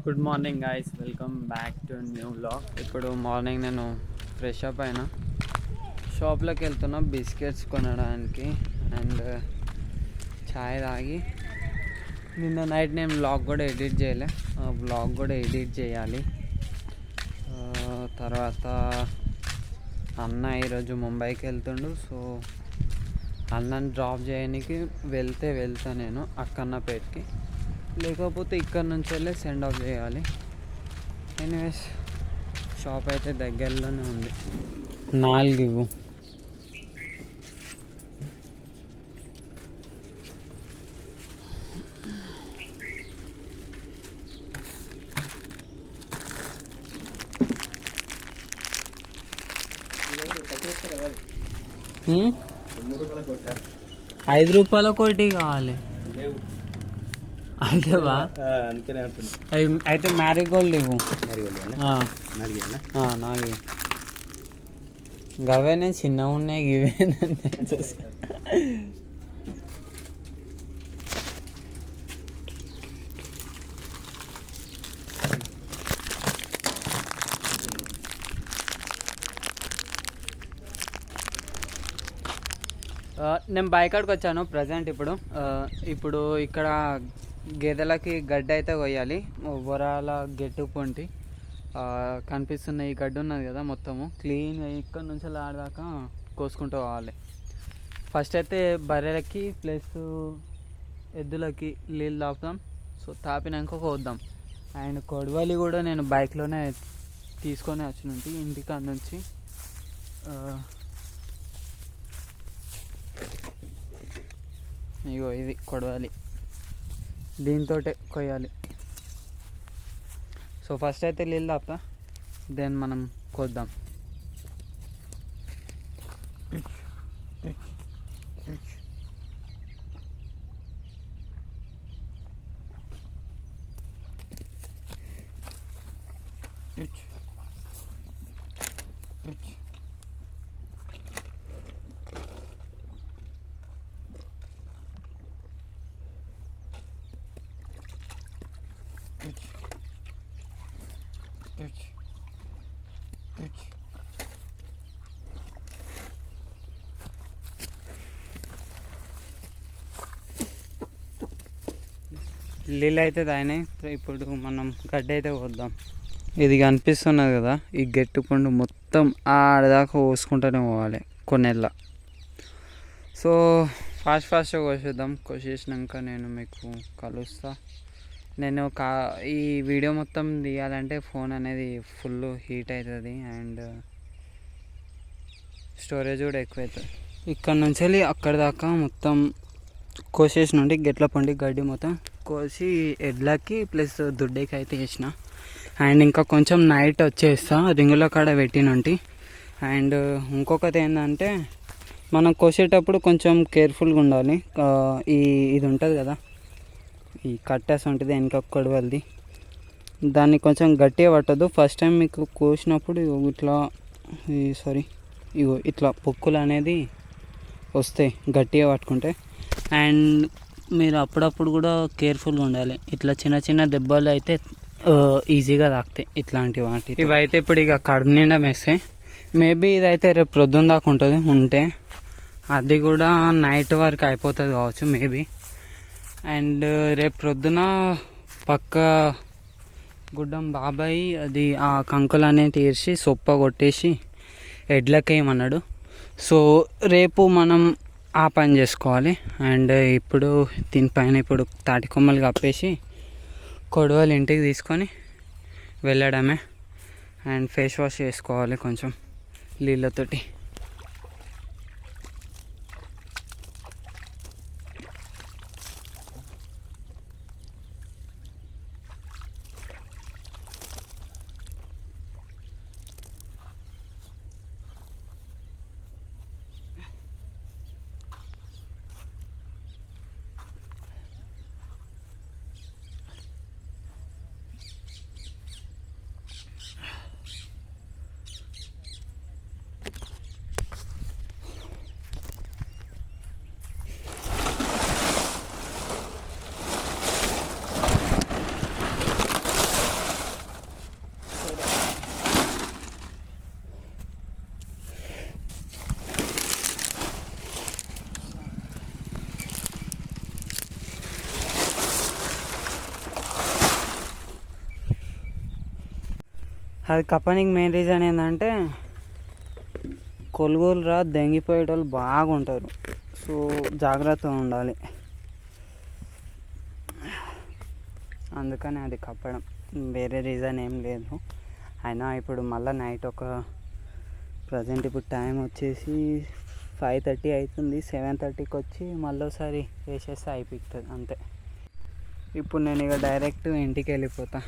Good morning guys, welcome back to new vlog. ఇప్పుడు morning నేను fresh up అయినా, షాప్లోకి వెళ్తున్నా బిస్కెట్స్ కొనడానికి అండ్ చాయ్ తాగి. నిన్న నైట్ నేను వ్లాగ్ కూడా ఎడిట్ చేయలే, వ్లాగ్ కూడా ఎడిట్ చేయాలి. తర్వాత అన్న ఈరోజు ముంబైకి వెళ్తుండు, సో అన్నని డ్రాప్ చేయడానికి వెళ్తా నేను అక్కన్నపేటకి, లేకపోతే ఇక్కడ నుంచి వెళ్ళి సెండ్ ఆఫ్ చేయాలి. ఎనీవేస్ షాప్ అయితే దగ్గరలోనే ఉంది. 4 ఇవ్వు. ₹5 కోటి కావాలి. అయితేవా అయితే మ్యారీగోల్డ్ ఇవ్వు. నాలుగు గవేనే చిన్నగా ఉన్నాయి, ఇవేనంటే నేను బైకాడికి వచ్చాను ప్రజెంట్. ఇప్పుడు ఇక్కడ గేదెలకి గడ్డి అయితే కొయ్యాలి. వరాల గెట్టు పొంటి కనిపిస్తున్న ఈ గడ్డి ఉన్నది కదా, మొత్తము క్లీన్గా ఇక్కడ నుంచి ఆడదాకా కోసుకుంటూ పోవాలి. ఫస్ట్ అయితే బర్రెలకి ప్లస్ ఎద్దులకి నీళ్ళు తాపుతాం. సో తాపినాక కోద్దాం. అండ్ కొడవలి కూడా నేను బైక్లోనే తీసుకొని వచ్చినట్టు ఇంటికాడ నుంచి. ఇగో ఇది కొడవాలి, దీంతో కొయ్యాలి. సో ఫస్ట్ అయితే నీళ్ళు తాపుతా, దెన్ మనం కోద్దాం. నీళ్ళు అయితే తాగినాయి. ఇప్పుడు మనం గడ్డి అయితే పోద్దాం. ఇది కనిపిస్తున్నది కదా, ఈ గెట్టు పండు మొత్తం ఆడదాకా కోసుకుంటూనే పోవాలి కొన్నేళ్ళ. సో ఫాస్ట్గా కోసేద్దాం. కోసేసినాక నేను మీకు కలుస్తా. నేను ఈ వీడియో మొత్తం తీయాలంటే ఫోన్ అనేది ఫుల్ హీట్ అవుతుంది అండ్ స్టోరేజ్ కూడా ఎక్కువ అవుతుంది. ఇక్కడ నుంచి వెళ్ళి అక్కడి దాకా మొత్తం కోసేసి నుండి గెట్ల పండి గడ్డి మొత్తం కోసి ఎడ్లకి ప్లస్ దుడ్డకి అయితే వేసిన. అండ్ ఇంకా కొంచెం నైట్ వచ్చేస్తా రింగుల కాడ పెట్టినంటి. అండ్ ఇంకొకటి ఏంటంటే, మనం కోసేటప్పుడు కొంచెం కేర్ఫుల్గా ఉండాలి. ఇది ఉంటుంది కదా, ఈ కట్టేసి ఉంటుంది వెనక కొడవలిది, దాన్ని కొంచెం గట్టిగా పట్టదు. ఫస్ట్ టైం మీకు కోసినప్పుడు ఇట్లా ఇట్లా పొక్కులు అనేది వస్తాయి గట్టిగా పట్టుకుంటే. అండ్ మీరు అప్పుడప్పుడు కూడా కేర్ఫుల్గా ఉండాలి. ఇట్లా చిన్న చిన్న దెబ్బలు అయితే ఈజీగా తాకుతాయి ఇట్లాంటి వాటి. ఇవైతే ఇప్పుడు ఇక కడుపు నిండా మెస్తాయి. మేబీ ఇదైతే రేపు ప్రొద్దున దాకా ఉంటుంది. ఉంటే అది కూడా నైట్ వరకు అయిపోతుంది కావచ్చు మేబీ. అండ్ రేపు ప్రొద్దున పక్క గుడ్డం బాబాయ్ అది ఆ కంకులు అనేది తీర్చి సొప్ప కొట్టేసి ఎడ్లకేయమన్నాడు. సో రేపు మనం ఆ పని చేసుకోవాలి. అండ్ ఇప్పుడు దీనిపైన ఇప్పుడు తాటి కొమ్మలు కప్పేసి కొడవలు ఇంటికి తీసుకొని వెళ్ళడమే. అండ్ ఫేస్ వాష్ చేసుకోవాలి కొంచెం నీళ్ళతోటి. అది కప్పనికి మెయిన్ రీజన్ ఏంటంటే కొలుగోలు రా దెంగిపోయేటోళ్ళు బాగుంటారు. సో జాగ్రత్తగా ఉండాలి, అందుకని అది కప్పడం, వేరే రీజన్ ఏం లేదు. అయినా ఇప్పుడు మళ్ళీ నైట్ ప్రజెంట్ ఇప్పుడు టైం వచ్చేసి 5:30 అవుతుంది. 7:30కి వచ్చి మళ్ళీ ఒకసారి వేసేస్తే అయిపోతుంది అంతే. ఇప్పుడు నేను ఇక డైరెక్ట్ ఇంటికి వెళ్ళిపోతా.